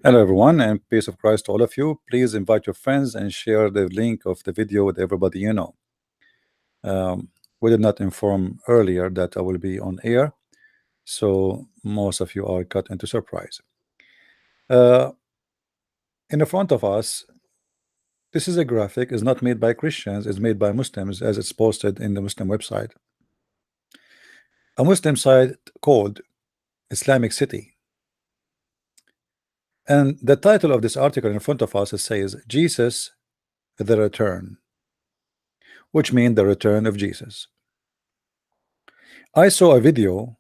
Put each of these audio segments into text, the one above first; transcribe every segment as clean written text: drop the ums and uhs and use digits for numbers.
Hello everyone, and peace of Christ to all of you. Please invite your friends and share the link of the video with everybody you know. We did not inform earlier that I will be on air, so most of you are caught into surprise. Uh, in the front of us, this is a graphic. It's not made by Christians, it's made by Muslims as it's posted in the Muslim website. A Muslim site called Islamic City. And the title of this article in front of us, it says Jesus the Return, which means the return of Jesus. I saw a video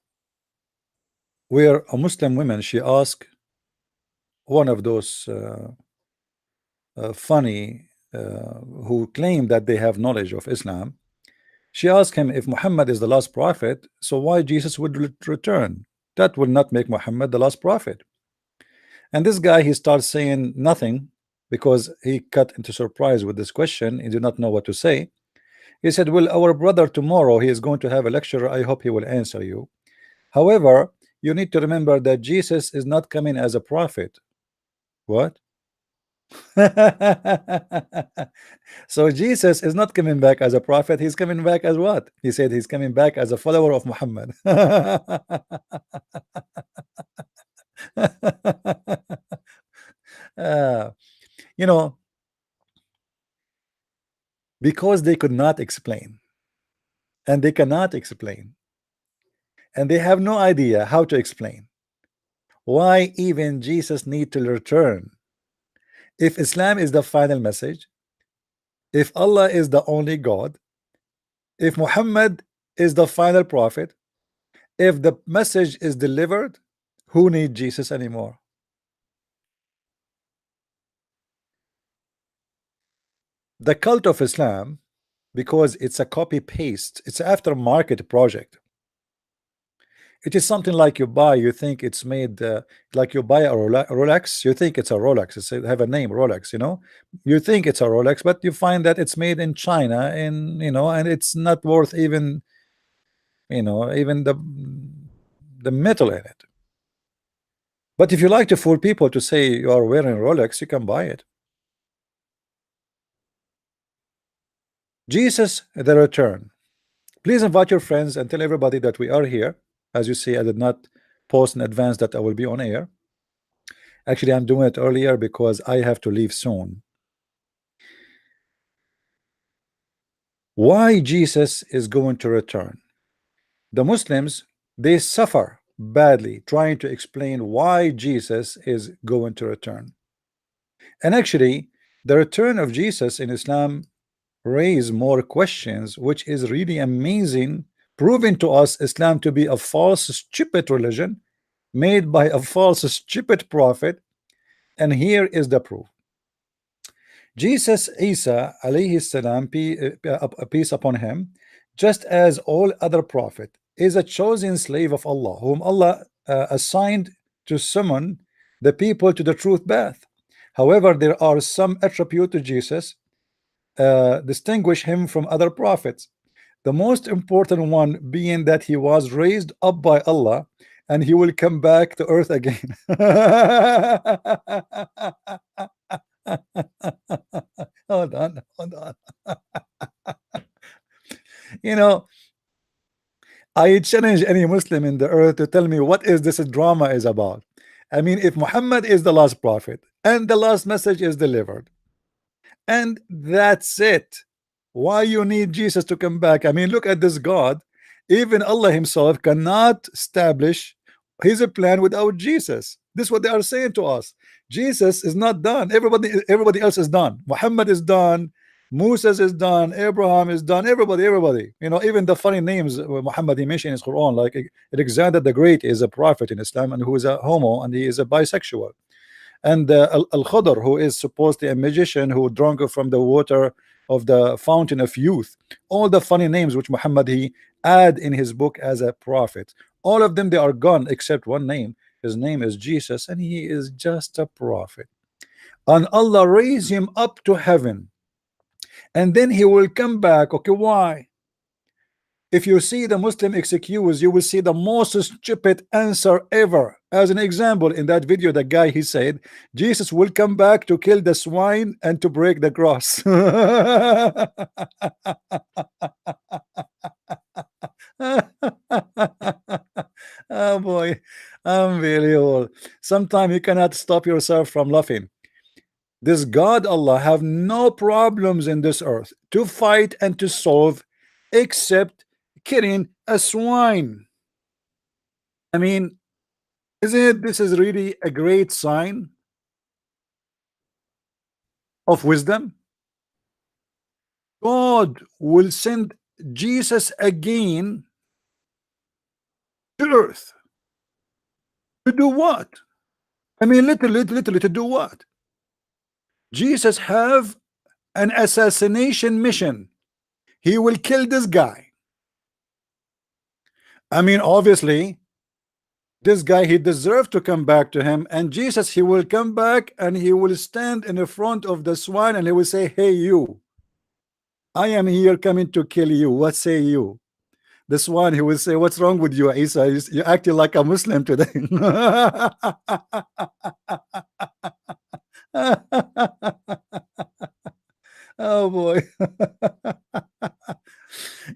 where a Muslim woman, she asked one of those funny who claim that they have knowledge of Islam. She asked him, if Muhammad is the last prophet, so why Jesus would return? That will not make Muhammad the last prophet. And this guy, he starts saying nothing because he cut into surprise with this question. He did not know what to say. He said, well, our brother tomorrow, he is going to have a lecture. I hope he will answer you. However, you need to remember that Jesus is not coming as a prophet. What? So Jesus is not coming back as a prophet. He's coming back as what? He said he's coming back as a follower of Muhammad. You know, because they could not explain, and they cannot explain, and they have no idea how to explain why even Jesus need to return. If Islam is the final message, if Allah is the only God, if Muhammad is the final prophet, if the message is delivered, who needs Jesus anymore? The cult of Islam, because it's a copy-paste, it's aftermarket project. It is something like you buy, you think it's made like you buy a Rolex, you think it's a Rolex, it's have a name Rolex, you know, you think it's a Rolex, but you find that it's made in China, and and it's not worth even even the metal in it. But if you like to fool people to say you are wearing Rolex, you can buy it. Jesus the return. Please invite your friends and tell everybody that we are here. As you see, I did not post in advance that I will be on air. Actually, I'm doing it earlier because I have to leave soon. Why Jesus is going to return? The Muslims, they suffer badly trying to explain why Jesus is going to return. And actually, the return of Jesus in Islam raise more questions, which is really amazing, proving to us Islam to be a false, stupid religion made by a false, stupid prophet. And here is the proof. Jesus, Isa alayhi salam, peace upon him, just as all other prophet, is a chosen slave of Allah, whom Allah assigned to summon the people to the truth path. However, there are some attributes to Jesus distinguish him from other prophets. The most important one being that he was raised up by Allah and he will come back to earth again. Hold on, hold on. I challenge any Muslim in the earth to tell me what is this drama is about. I mean, if Muhammad is the last prophet and the last message is delivered, and that's it, why you need Jesus to come back? I mean, look at this God. Even Allah himself cannot establish his plan without Jesus. This is what they are saying to us. Jesus is not done. Everybody else is done. Muhammad is done. Moses is done. Abraham is done. Everybody. Even the funny names Muhammad he mentioned in his Quran, like Alexander the Great is a prophet in Islam and who is a homo and he is a bisexual. And Al-Khadr, who is supposedly a magician who drank from the water of the fountain of youth. All the funny names which Muhammad he add in his book as a prophet, all of them, they are gone except one name. His name is Jesus, and he is just a prophet. And Allah raised him up to heaven, and then he will come back. Okay, why? If you see the Muslim excuse, you will see the most stupid answer ever. As an example, in that video, the guy, he said Jesus will come back to kill the swine and to break the cross. Oh boy, unbelievable. Sometimes you cannot stop yourself from laughing. This God Allah have no problems in this earth to fight and to solve except killing a swine. I mean, isn't it, this is really a great sign of wisdom? God will send Jesus again to earth to do what? I mean, literally to do what? Jesus have an assassination mission. He will kill this guy. I mean, obviously, this guy, he deserved to come back to him, and Jesus, he will come back and he will stand in the front of the swine and he will say, hey you, I am here coming to kill you, what say you? The swine, he will say, what's wrong with you, Isa? You're acting like a Muslim today. Oh boy.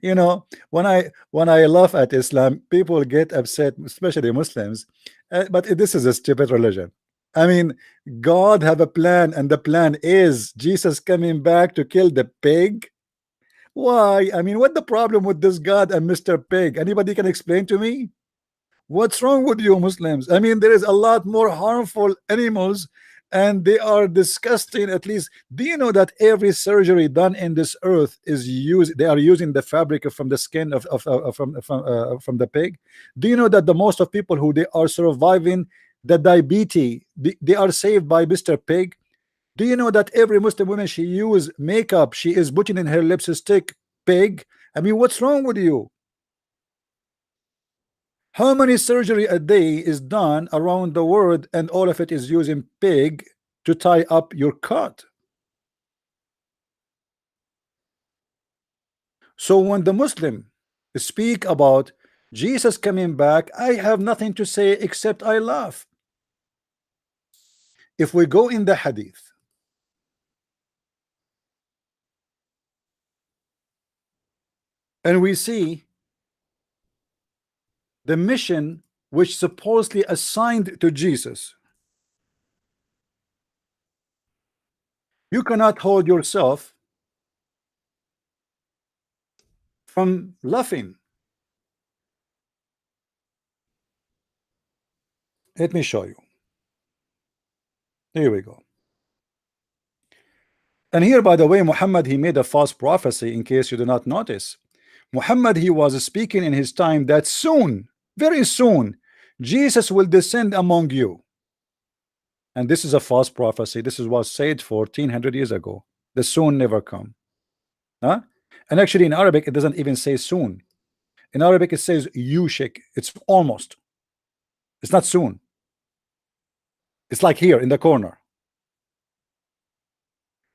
You know, when I laugh at Islam, people get upset, especially Muslims. But this is a stupid religion. I mean, God have a plan, and the plan is Jesus coming back to kill the pig. Why? I mean, what the problem with this God and Mr. Pig? Anybody can explain to me? What's wrong with you Muslims? I mean, there is a lot more harmful animals, and they are disgusting. At least, do you know that every surgery done in this earth is used? They are using the fabric from the skin from the pig. Do you know that the most of people who they are surviving the diabetes, they are saved by Mr. Pig? Do you know that every Muslim woman, she use makeup, she is putting in her lipstick pig? I mean, what's wrong with you? How many surgery a day is done around the world, and all of it is using pig to tie up your cut? So when the Muslim speak about Jesus coming back, I have nothing to say except I laugh. If we go in the hadith, and we see the mission which supposedly assigned to Jesus, you cannot hold yourself from laughing. Let me show you. Here we go. And here, by the way, Muhammad, he made a false prophecy, in case you do not notice. Muhammad, he was speaking in his time that soon, very soon, Jesus will descend among you. And this is a false prophecy. This is was said 1400 years ago. The soon never come. Huh? And actually in Arabic, it doesn't even say soon. In Arabic, it says yushik. It's almost. It's not soon. It's like here in the corner.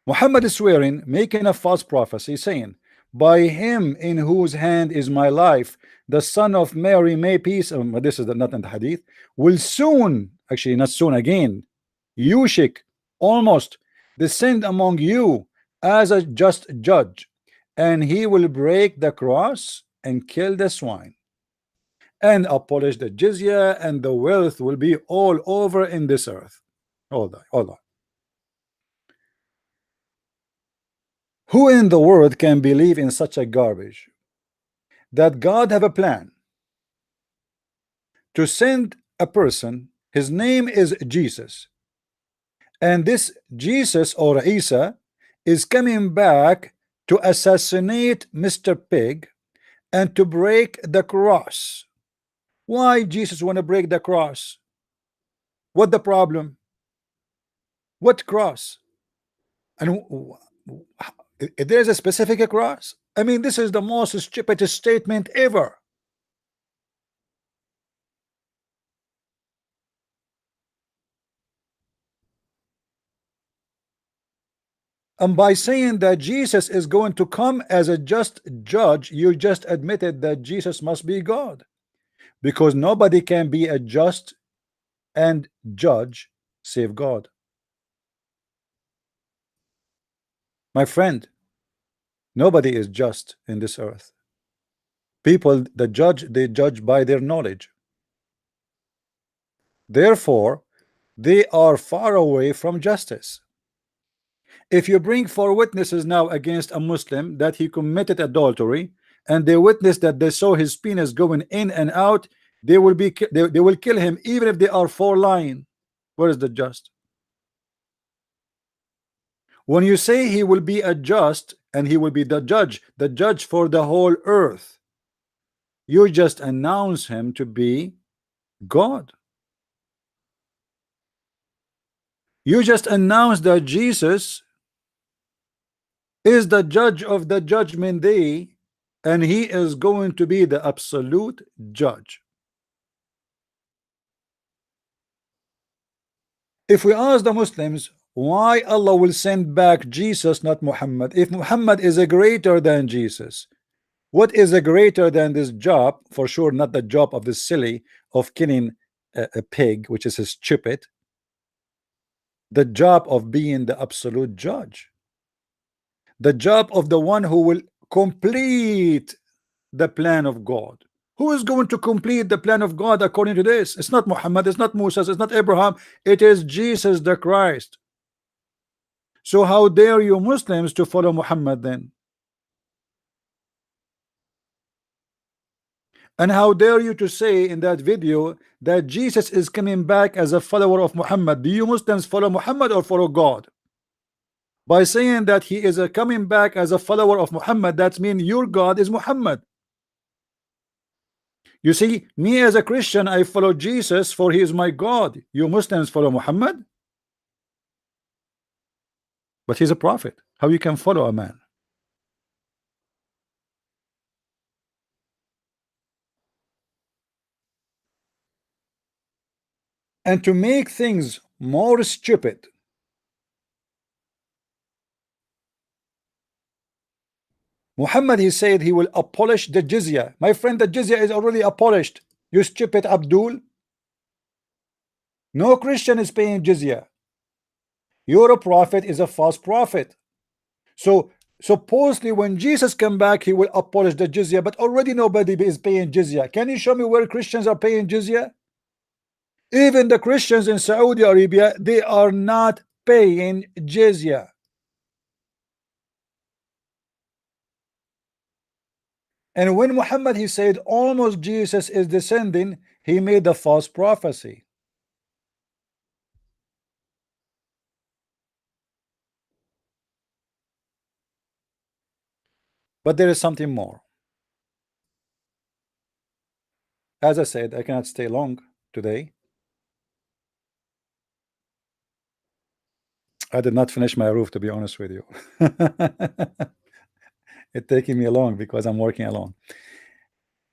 Muhammad is swearing, making a false prophecy, saying, by him in whose hand is my life, the son of Mary, may peace, this is not in the hadith, will soon, actually not soon again, yushik, almost, descend among you as a just judge, and he will break the cross and kill the swine and abolish the jizya, and the wealth will be all over in this earth. Hold on. Who in the world can believe in such a garbage? That God have a plan to send a person, his name is Jesus, and this Jesus or Isa is coming back to assassinate Mr. Pig and to break the cross. Why Jesus want to break the cross? What the problem? What cross? And there's a specific cross. I mean, this is the most stupid statement ever. And by saying that Jesus is going to come as a just judge, you just admitted that Jesus must be God, because nobody can be a just and judge save God. My friend, nobody is just in this earth. People that judge, they judge by their knowledge. Therefore, they are far away from justice. If you bring four witnesses now against a Muslim that he committed adultery, and they witness that they saw his penis going in and out, they will be they will kill him even if they are four lying. Where is the just? When you say he will be a just and he will be the judge for the whole earth, you just announce him to be God. You just announce that Jesus is the judge of the judgment day, and he is going to be the absolute judge. If we ask the Muslims why Allah will send back Jesus, not Muhammad, if Muhammad is a greater than Jesus, what is a greater than this job? For sure not the job of this silly of killing a pig, which is stupid. The job of being the absolute judge, the job of the one who will complete the plan of God. Who is going to complete the plan of God according to this? It's not Muhammad, it's not Musa, it's not Abraham, it is Jesus the Christ. So how dare you Muslims to follow Muhammad then? And how dare you to say in that video that Jesus is coming back as a follower of Muhammad? Do you Muslims follow Muhammad or follow God? By saying that he is coming back as a follower of Muhammad, that means your God is Muhammad. You see, me as a Christian, I follow Jesus for he is my God. You Muslims follow Muhammad? But he's a prophet. How you can follow a man? And to make things more stupid, Muhammad, he said he will abolish the jizya. My friend, the jizya is already abolished. You stupid Abdul. No Christian is paying jizya. Your prophet is a false prophet. So supposedly when Jesus come back, he will abolish the jizya, but already nobody is paying jizya. Can you show me where Christians are paying jizya? Even the Christians in Saudi Arabia, they are not paying jizya. And when Muhammad he said almost Jesus is descending, he made a false prophecy. But there is something more. As I said, I cannot stay long today. I did not finish my roof, to be honest with you. It's taking me long because I'm working alone.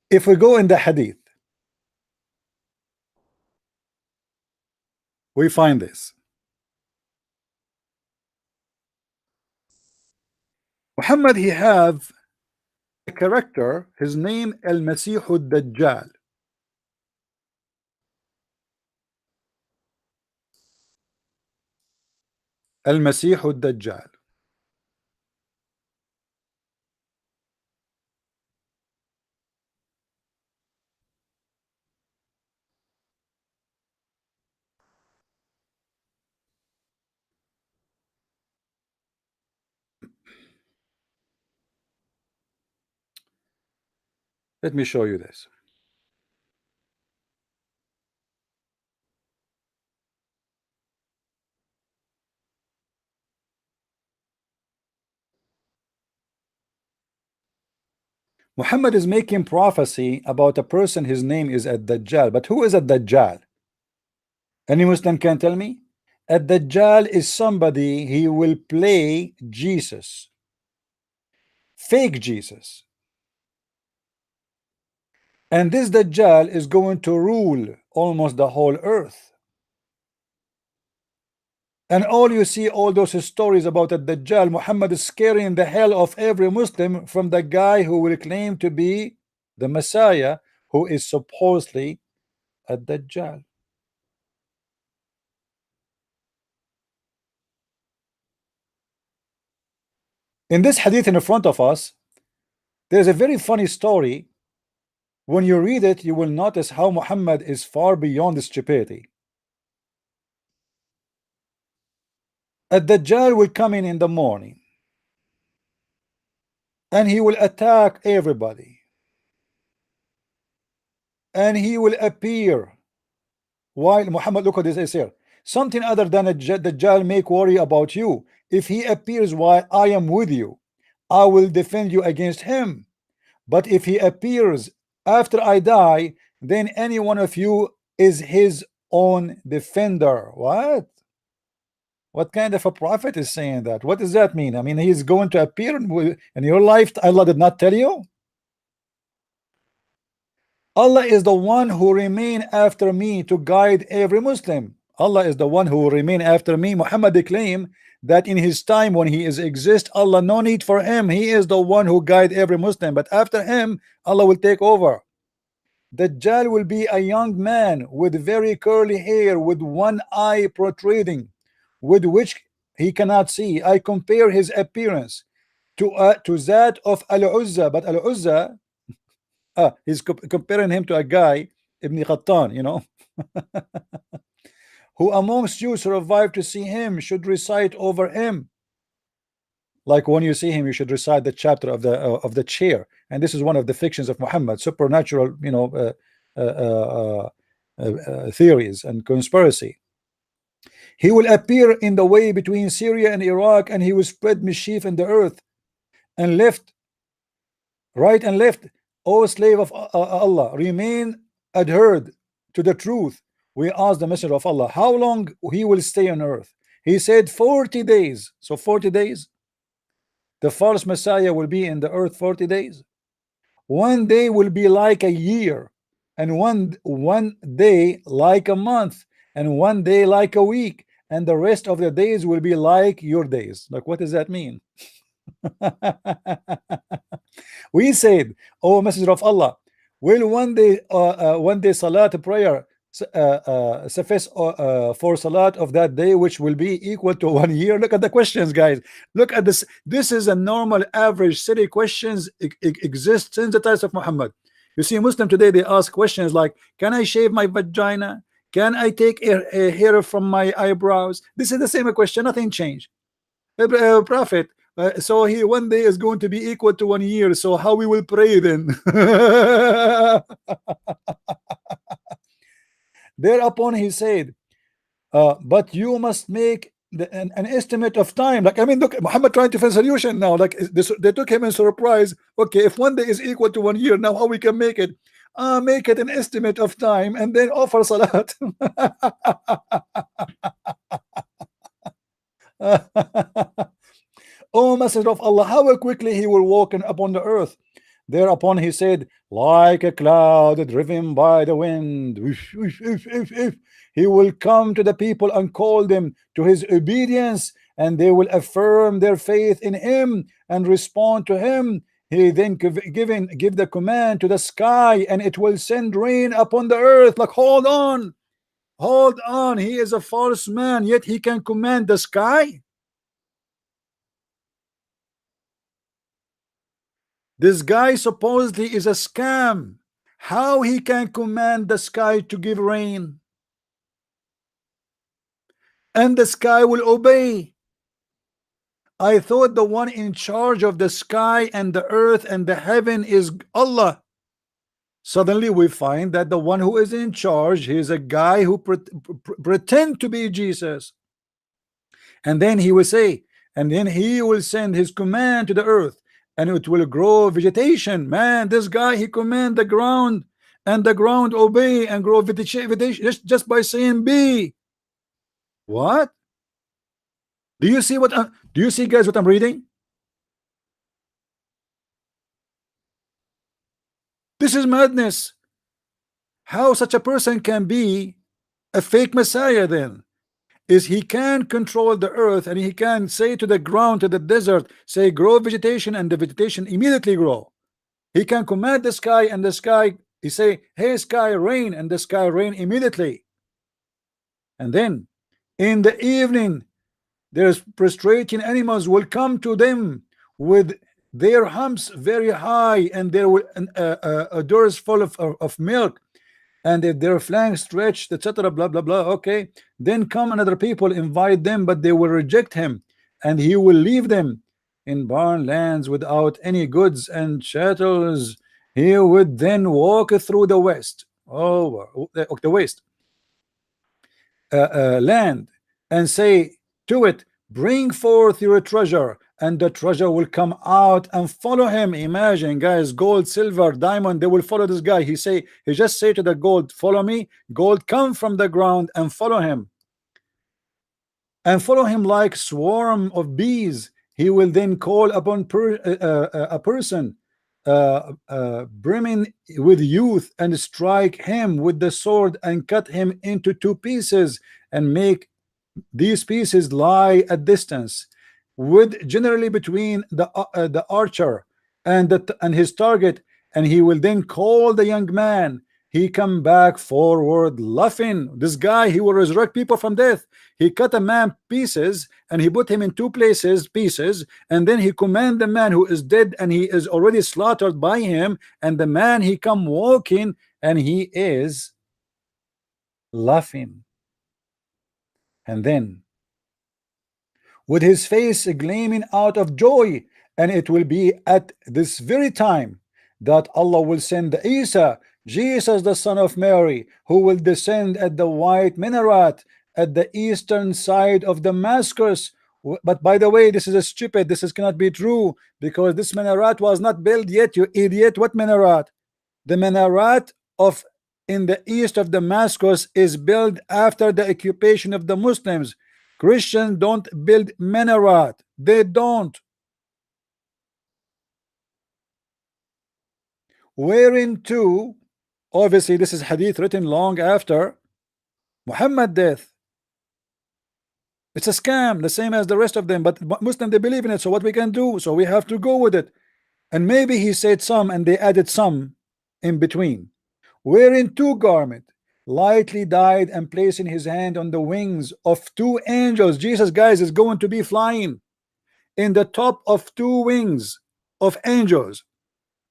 If we go in the hadith, we find this. Muhammad, he have a character, his name Al-Masih Ad-Dajjal. Al-Masih Ad-Dajjal. Let me show you this. Muhammad is making prophecy about a person, his name is Ad-Dajjal. But who is Ad-Dajjal? Any Muslim can tell me? Ad-Dajjal is somebody, he will play Jesus, fake Jesus. And this Dajjal is going to rule almost the whole earth. And all you see, all those stories about the Dajjal, Muhammad is scaring the hell of every Muslim from the guy who will claim to be the Messiah, who is supposedly a Dajjal. In this hadith in front of us, there's a very funny story. When you read it, you will notice how Muhammad is far beyond stupidity. A Dajjal will come in the morning and he will attack everybody, and he will appear while Muhammad, look at this here, something other than a Dajjal make worry about you. If he appears while I am with you, I will defend you against him. But if he appears after I die, then any one of you is his own defender. What kind of a prophet is saying that? What does that mean? I mean, he's going to appear in your life. Allah did not tell you. Allah is the one who remain after me to guide every Muslim. Allah is the one who will remain after me. Muhammad claimed that in his time when he is exist, Allah no need for him. He is the one who guide every Muslim. But after him, Allah will take over. Dajjal will be a young man with very curly hair, with one eye protruding, with which he cannot see. I compare his appearance to that of Al-Uzza, but Al-Uzza, he's comparing him to a guy, Ibn Qattan, you know. Who amongst you survive to see him should recite over him. Like when you see him, you should recite the chapter of the chair. And this is one of the fictions of Muhammad, supernatural, you know, theories and conspiracy. He will appear in the way between Syria and Iraq, and he will spread mischief in the earth, and left, right and left. O slave of Allah, remain adhered to the truth. We asked the Messenger of Allah how long he will stay on earth. He said 40 days. So 40 days, the false Messiah will be in the earth 40 days. One day will be like a year, and one day like a month, and one day like a week, and the rest of the days will be like your days. Like, what does that mean? We said, oh Messenger of Allah, will one day salat prayer suffice for salat of that day, which will be equal to 1 year? Look at the questions, guys. Look at this. This is a normal average city questions exist since the times of Muhammad. You see, Muslim today, they ask questions like, can I shave my vagina? Can I take a hair from my eyebrows? This is the same question, nothing changed. Prophet, so he one day is going to be equal to 1 year, so how we will pray then? Thereupon he said, but you must make an estimate of time. Like, I mean, look, Muhammad trying to find a solution now. Like, they took him in surprise. Okay, if 1 day is equal to 1 year, now how we can make it? Make it an estimate of time and then offer salat. O Messenger of Allah, how quickly he will walk upon the earth. Thereupon he said, like a cloud driven by the wind. He will come to the people and call them to his obedience, and they will affirm their faith in him and respond to him. He then give the command to the sky, and it will send rain upon the earth. Like, hold on, he is a false man, yet he can command the sky. This guy supposedly is a scam. How he can command the sky to give rain, and the sky will obey? I thought the one in charge of the sky and the earth and the heaven is Allah. Suddenly we find that the one who is in charge, he is a guy who pretend to be Jesus. And then he will say, and then he will send his command to the earth, and it will grow vegetation. Man, this guy, he command the ground, and the ground obey and grow vegetation just by saying be. What? Do you see do you see, guys, what I'm reading? This is madness. How such a person can be a fake Messiah then? Is he can control the earth, and he can say to the ground, to the desert, say grow vegetation, and the vegetation immediately grow. He can command the sky, and the sky, he say, hey sky, rain, and the sky rain immediately. And then in the evening, there's prostrating animals will come to them with their humps very high, and there were doors full of milk, and if their flanks stretched, etc., blah blah blah. Okay, then come another people, invite them, but they will reject him, and he will leave them in barren lands without any goods and chattels. He would then walk through the west, the west land, and say to it, bring forth your treasure, and the treasure will come out and follow him. Imagine, guys, gold, silver, diamond, they will follow this guy. He just say to the gold, follow me. Gold come from the ground and follow him, and follow him like swarm of bees. He will then call upon a person brimming with youth, and strike him with the sword, and cut him into two pieces, and make these pieces lie at distance, with generally between the archer and his target, and he will then call the young man. He come back forward laughing. This guy, he will resurrect people from death. He cut a man pieces, and he put him in two pieces, and then he command the man who is dead, and he is already slaughtered by him, and the man, he come walking, and he is laughing, and then with his face gleaming out of joy. And it will be at this very time that Allah will send Isa, Jesus the son of Mary, who will descend at the white minaret at the eastern side of Damascus. But by the way, this is a stupid, cannot be true, because this minaret was not built yet, you idiot. What minaret? The minaret of in the east of Damascus is built after the occupation of the Muslims. Christians don't build minaret. They don't. Wherein too, obviously this is hadith written long after Muhammad death. It's a scam, the same as the rest of them, but Muslim, they believe in it. So what we can do? So we have to go with it. And maybe he said some and they added some in between. Wherein two garment lightly dyed, and placing his hand on the wings of two angels. Jesus, guys, is going to be flying in the top of two wings of angels,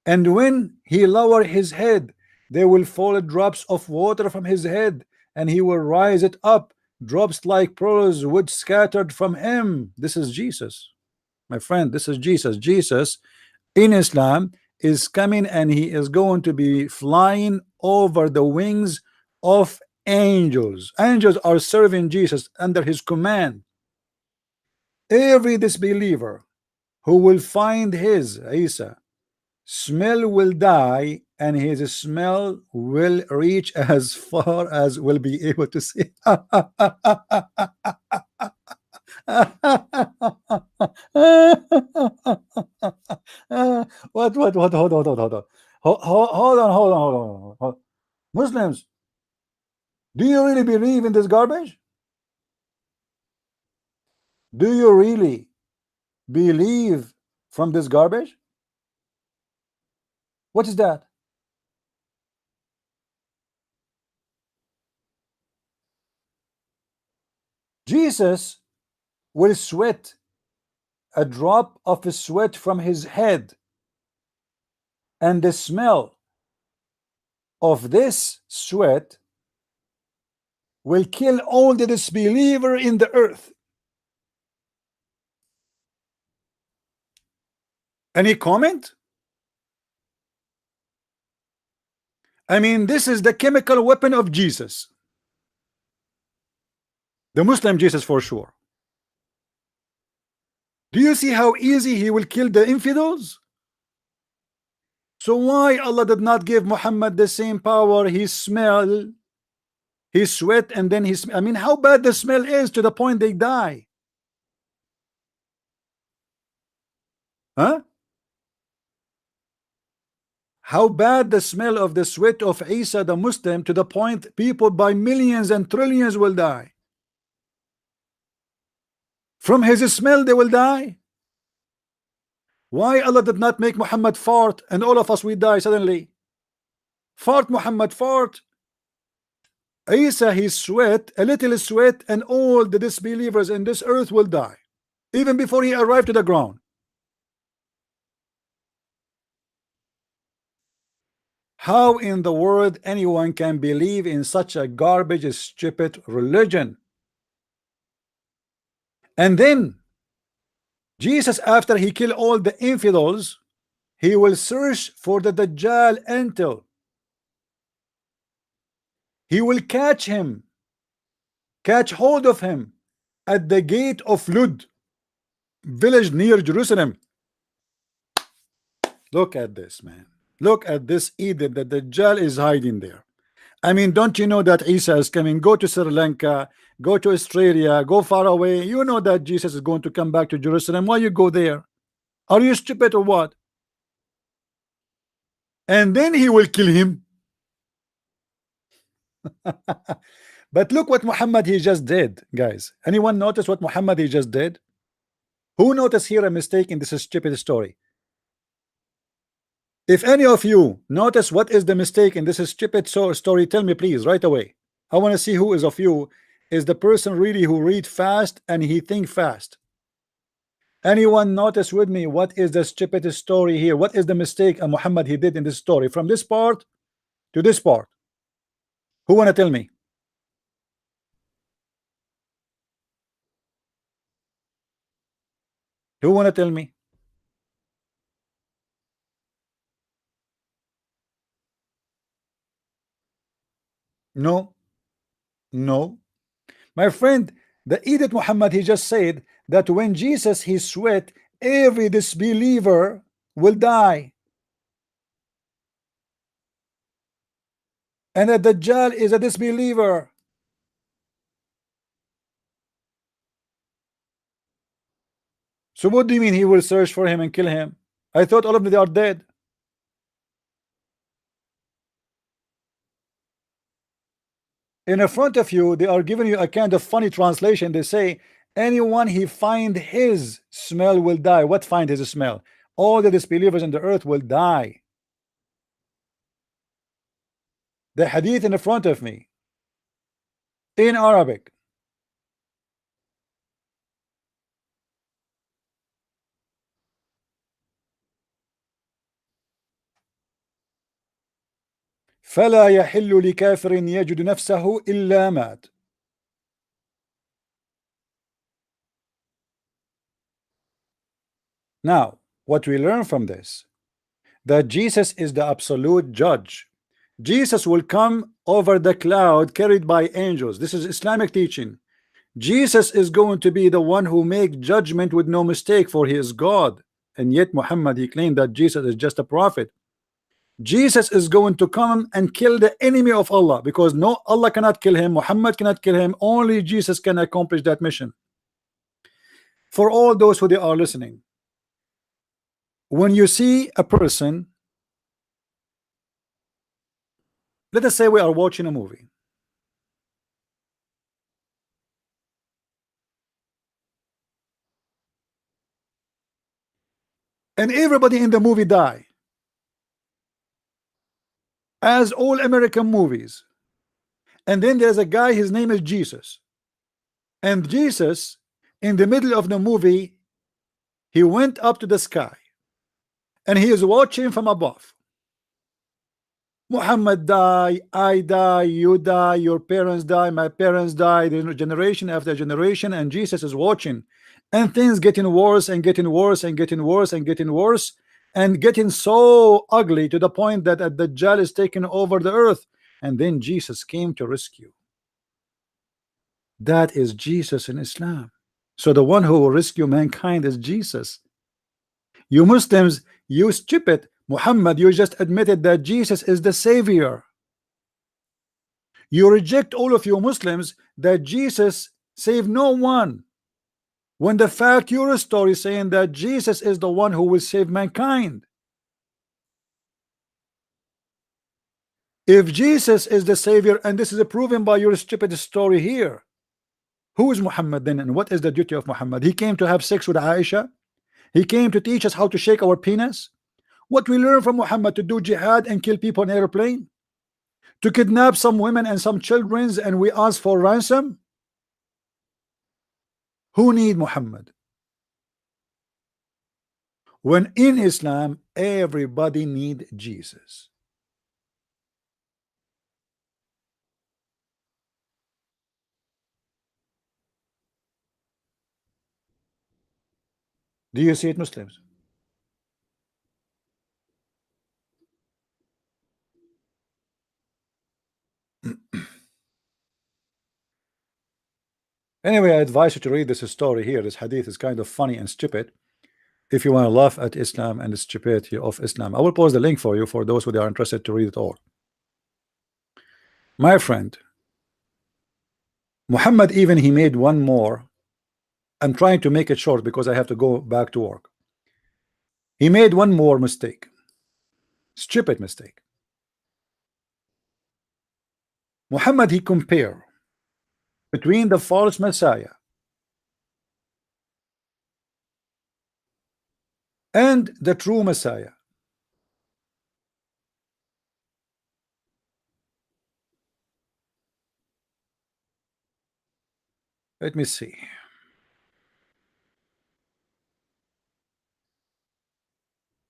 and when he lower his head, there will fall drops of water from his head, and he will rise it up, drops like pearls would scattered from him. This is Jesus, my friend. This is Jesus. Jesus in Islam is coming, and he is going to be flying over the wings of angels. Angels are serving Jesus under his command. Every disbeliever who will find his Isa smell will die, and his smell will reach as far as will be able to see. What? Hold on. Hold on. Muslims, do you really believe in this garbage? Do you really believe from this garbage? What is that? Jesus will sweat a drop of sweat from his head, and the smell of this sweat will kill all the disbeliever in the earth. Any comment? I mean, this is the chemical weapon of Jesus, the Muslim Jesus, for sure. Do you see how easy he will kill the infidels? So why Allah did not give Muhammad the same power? He smell, he sweat, and then I mean, how bad the smell is to the point they die. Huh? How bad the smell of the sweat of Isa the Muslim, to the point people by millions and trillions will die. From his smell they will die. Why Allah did not make Muhammad fart and all of us we die suddenly? Fart, Muhammad, fart. Isa, he sweat, a little sweat, and all the disbelievers in this earth will die, even before he arrived to the ground. How in the world anyone can believe in such a garbage, stupid religion? And then Jesus, after he kill all the infidels, he will search for the Dajjal until he will catch him, catch hold of him at the gate of Lud, village near Jerusalem. Look at this, man. Look at this Eden that the Dajjal is hiding there. I mean, don't you know that Isa is coming? Go to Sri Lanka, go to Australia, go far away. You know that Jesus is going to come back to Jerusalem. Why you go there? Are you stupid or what? And then he will kill him. But look what Muhammad he just did, guys. Anyone notice what Muhammad he just did? Who noticed here a mistake in this stupid story? If any of you notice what is the mistake in this stupid story, tell me please right away. I want to see who is of you is the person really who read fast and he think fast. Anyone notice with me what is the stupid story here? What is the mistake Muhammad he did in this story from this part to this part? Who want to tell me? Who want to tell me? No, no, my friend. The Edith Muhammad he just said that when Jesus he sweat, every disbeliever will die, and that Dajjal is a disbeliever. So what do you mean he will search for him and kill him? I thought all of them they are dead. In front of you, they are giving you a kind of funny translation. They say, anyone he find his smell will die. What find his smell? All the disbelievers in the earth will die. The hadith in front of me, in Arabic. فلا يحل لكافر يجد نفسه إلا مات. Now, what we learn from this, that Jesus is the absolute judge. Jesus will come over the cloud carried by angels. This is Islamic teaching. Jesus is going to be the one who make judgment with no mistake, for he is God. And yet Muhammad he claimed that Jesus is just a prophet. Jesus is going to come and kill the enemy of Allah, because no, Allah cannot kill him, Muhammad cannot kill him, only Jesus can accomplish that mission. For all those who they are listening, when you see a person, let us say we are watching a movie, and everybody in the movie die, as all American movies, and then there's a guy, his name is Jesus, and Jesus in the middle of the movie he went up to the sky and he is watching from above. Muhammad die, I die, you die, your parents die, my parents die, generation after generation, and Jesus is watching, and things getting worse and getting worse and getting worse and getting worse and getting so ugly to the point that the Dajjal is taking over the earth, and then Jesus came to rescue. That is Jesus in Islam. So the one who will rescue mankind is Jesus. You Muslims, you stupid Muhammad, you just admitted that Jesus is the savior. You reject, all of you Muslims, that Jesus saved no one, when the fact your story saying that Jesus is the one who will save mankind. If Jesus is the savior, and this is proven by your stupid story here, who is Muhammad then, and what is the duty of Muhammad? He came to have sex with Aisha. He came to teach us how to shake our penis. What we learn from Muhammad? To do jihad and kill people on airplane, to kidnap some women and some children, and we ask for ransom. Who need Muhammad? When in Islam everybody need Jesus. Do you see it, Muslims? Anyway, I advise you to read this story here. This hadith is kind of funny and stupid. If you want to laugh at Islam and the stupidity of Islam, I will post the link for you for those who are interested to read it all. My friend, Muhammad, even he made one more. I'm trying to make it short because I have to go back to work. He made one more mistake, stupid mistake. Muhammad, he compared between the false Messiah and the true Messiah. Let me see.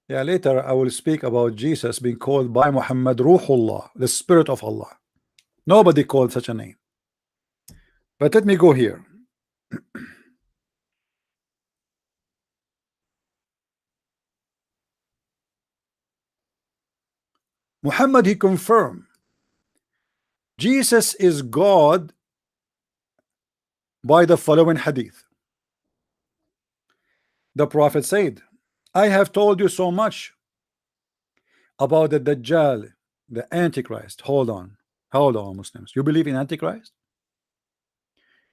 Yeah, later I will speak about Jesus being called by Muhammad Ruhullah, the Spirit of Allah. Nobody called such a name. But let me go here. Muhammad, he confirmed Jesus is God by the following hadith. The Prophet said, I have told you so much about the Dajjal, the Antichrist. Hold on, Muslims. You believe in Antichrist?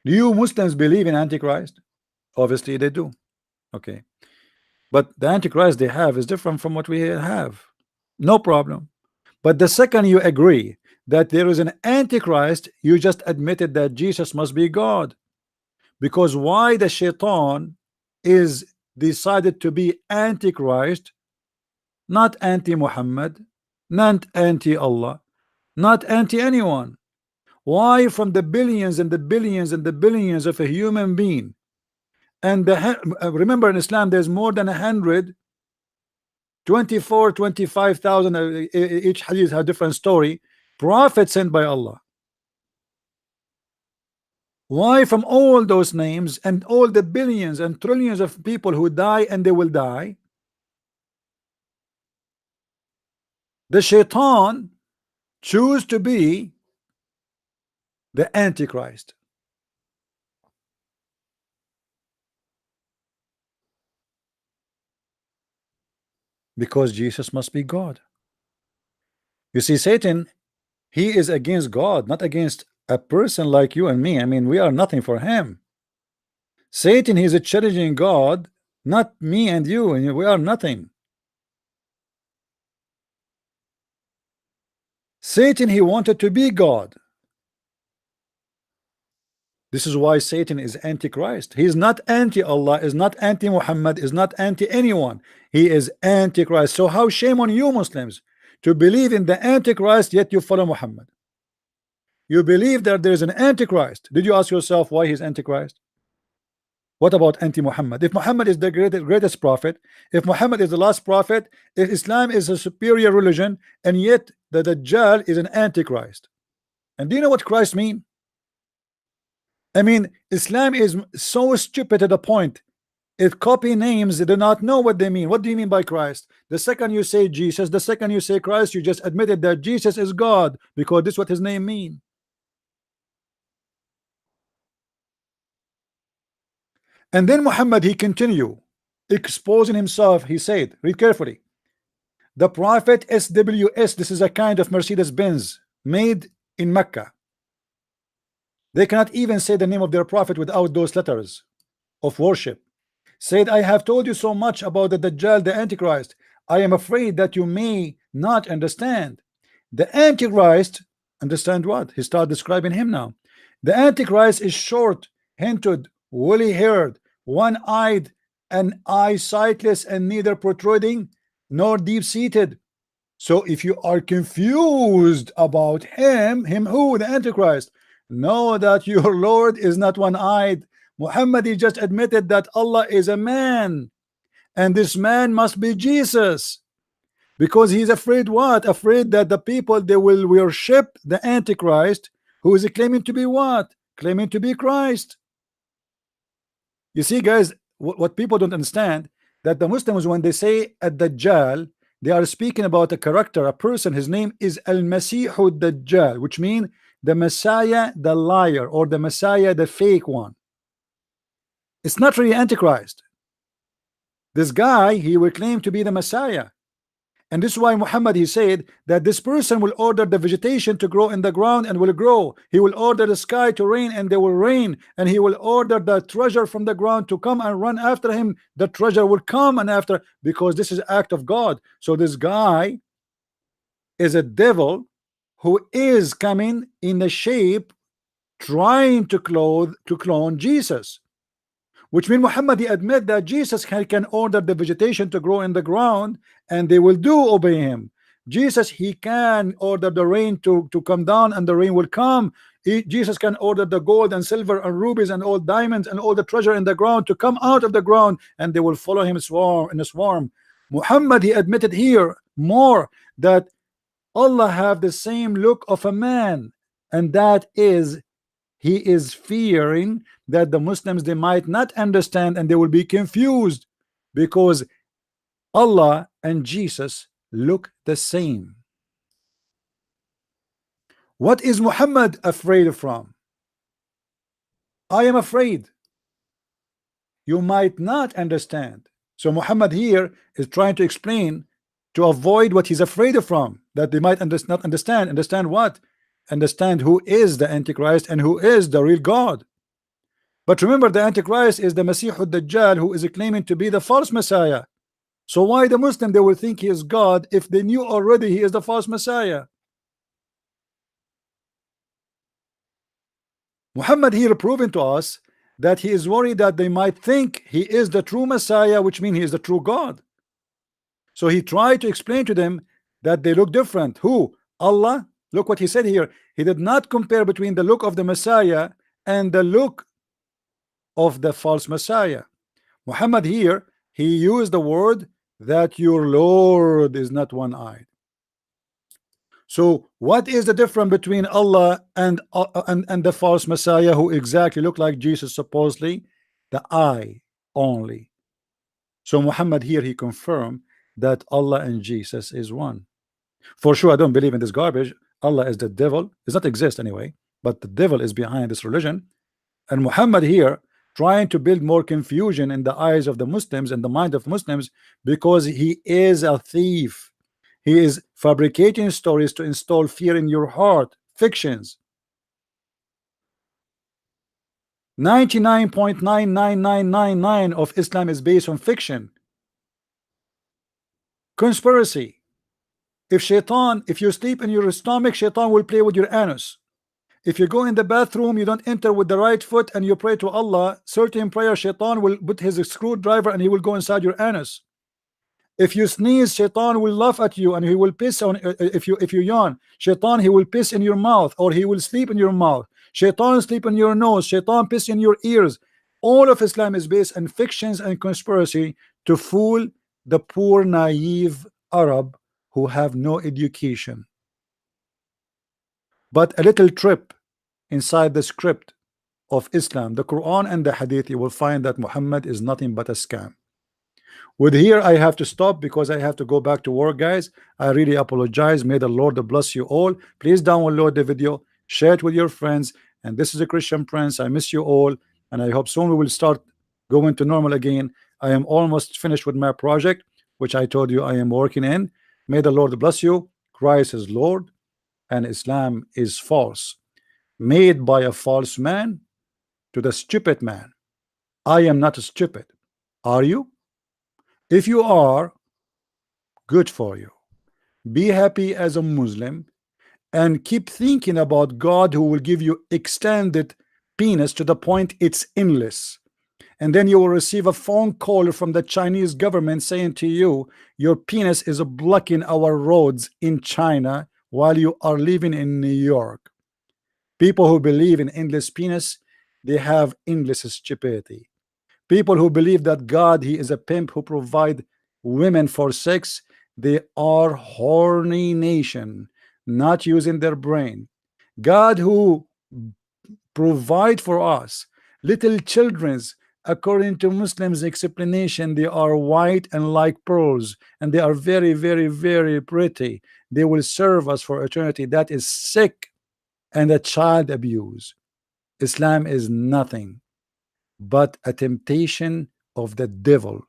Do you Muslims believe in Antichrist? Obviously they do. Okay, but the Antichrist they have is different from what we have. No problem. But the second you agree that there is an Antichrist, you just admitted that Jesus must be God. Because why the shaitan is decided to be Antichrist, not anti-Muhammad, not anti-Allah, not anti-anyone? Why from the billions and the billions and the billions of a human being, and remember in Islam there's more than 25,000 each hadith has a different story, prophets sent by Allah. Why from all those names and all the billions and trillions of people who die and they will die, the shaitan choose to be the Antichrist? Because Jesus must be God. You see, Satan, he is against God, not against a person like you and me. I mean, we are nothing for him. Satan, he is challenging God, not me and you, and we are nothing. Satan, he wanted to be God. This is why Satan is Antichrist. He is not anti-Allah, is not anti-Muhammad, is not anti-anyone. He is Antichrist. So how shame on you Muslims to believe in the Antichrist yet you follow Muhammad. You believe that there is an Antichrist. Did you ask yourself why he's Antichrist? What about anti-Muhammad? If Muhammad is the greatest prophet, if Muhammad is the last prophet, if Islam is a superior religion, and yet the Dajjal is an Antichrist. And do you know what Christ mean? I mean, Islam is so stupid to the point it copy names, they do not know what they mean. What do you mean by Christ? The second you say Jesus, the second you say Christ, you just admitted that Jesus is God, because this is what his name mean. And then Muhammad, he continue exposing himself. He said, read carefully, the Prophet SWS, this is a kind of Mercedes-Benz made in Mecca. They cannot even say the name of their prophet without those letters of worship. Said, I have told you so much about the Dajjal, the Antichrist. I am afraid that you may not understand. The Antichrist, understand what? He started describing him now. The Antichrist is short, hinted, woolly haired, one-eyed, and eye sightless, and neither protruding nor deep-seated. So if you are confused about him who? The Antichrist, know that your Lord is not one-eyed. Muhammad, he just admitted that Allah is a man, and this man must be Jesus, because he's afraid what? Afraid that the people, they will worship the Antichrist, who is claiming to be what? Claiming to be Christ. You see guys, what people don't understand, that the Muslims, when they say ad-Dajjal, they are speaking about a character, a person. His name is al-Masihu ad-Dajjal, which means the Messiah, the liar, or the Messiah, the fake one. It's not really Antichrist. This guy, he will claim to be the Messiah. And this is why Muhammad, he said that this person will order the vegetation to grow in the ground and will grow. He will order the sky to rain and they will rain. And he will order the treasure from the ground to come and run after him. The treasure will come and after, because this is act of God. So this guy is a devil who is coming in the shape trying to clone Jesus. Which means Muhammad, he admit that Jesus can order the vegetation to grow in the ground and they will do obey him. Jesus, he can order the rain to come down and the rain will come. Jesus can order the gold and silver and rubies and all diamonds and all the treasure in the ground to come out of the ground, and they will follow him in a swarm. Muhammad, he admitted here more that Allah have the same look of a man, and that is, he is fearing that the Muslims, they might not understand and they will be confused, because Allah and Jesus look the same. What is Muhammad afraid from? I am afraid you might not understand. So Muhammad here is trying to explain to avoid what he's afraid from, that they might not understand. Understand what? Understand who is the Antichrist and who is the real God. But remember, the Antichrist is the Masih ad-Dajjal, who is claiming to be the false Messiah. So why the Muslim, they will think he is God if they knew already he is the false Messiah? Muhammad here proving to us that he is worried that they might think he is the true Messiah, which means he is the true God. So he tried to explain to them that they look different. Who? Allah. Look what he said here. He did not compare between the look of the Messiah and the look of the false Messiah. Muhammad here, he used the word that your Lord is not one-eyed. So what is the difference between Allah and the false Messiah, who exactly look like Jesus supposedly? The eye only. So Muhammad here, he confirmed that Allah and Jesus is one. For sure, I don't believe in this garbage. Allah is the devil. Does not exist anyway, but the devil is behind this religion. And Muhammad here trying to build more confusion in the eyes of the Muslims and the mind of Muslims, because he is a thief. He is fabricating stories to install fear in your heart. Fictions. 99.99999 of Islam is based on fiction. Conspiracy. If you sleep in your stomach, shaitan will play with your anus. If you go in the bathroom, you don't enter with the right foot and you pray to Allah, certain prayer, shaitan will put his screwdriver and he will go inside your anus. If you sneeze, shaitan will laugh at you and he will piss on. If you yawn, shaitan, he will piss in your mouth, or he will sleep in your mouth. Shaitan sleep in your nose, shaitan piss in your ears. All of Islam is based on fictions and conspiracy to fool the poor naive Arab who have no education. But a little trip inside the script of Islam, the Quran and the Hadith, you will find that Muhammad is nothing but a scam. With here, I have to stop because I have to go back to work, guys. I really apologize. May the Lord bless you all. Please download the video, share it with your friends. And this is a Christian Prince. I miss you all, and I hope soon we will start going to normal again. I am almost finished with my project, which I told you I am working in. May the Lord bless you. Christ is Lord and Islam is false, made by a false man to the stupid man. I am not stupid. Are you? If you are, good for you. Be happy as a Muslim and keep thinking about God, who will give you extended penis to the point it's endless. And then you will receive a phone call from the Chinese government saying to you, your penis is blocking our roads in China while you are living in New York. People who believe in endless penis, they have endless stupidity. People who believe that God, he is a pimp who provide women for sex, they are horny nation, not using their brain. God who provide for us little children's According to Muslims explanation, they are white and like pearls, and they are very, very, very pretty. They will serve us for eternity. That is sick and a child abuse. Islam is nothing but a temptation of the devil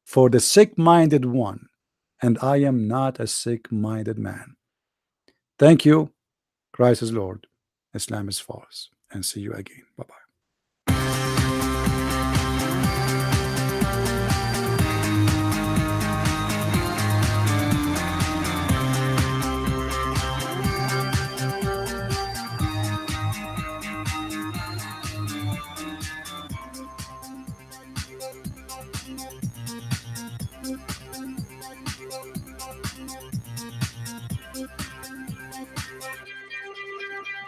for the sick-minded one, and I am not a sick-minded man. Thank you. Christ is Lord. Islam is false. And see you again. Bye-bye.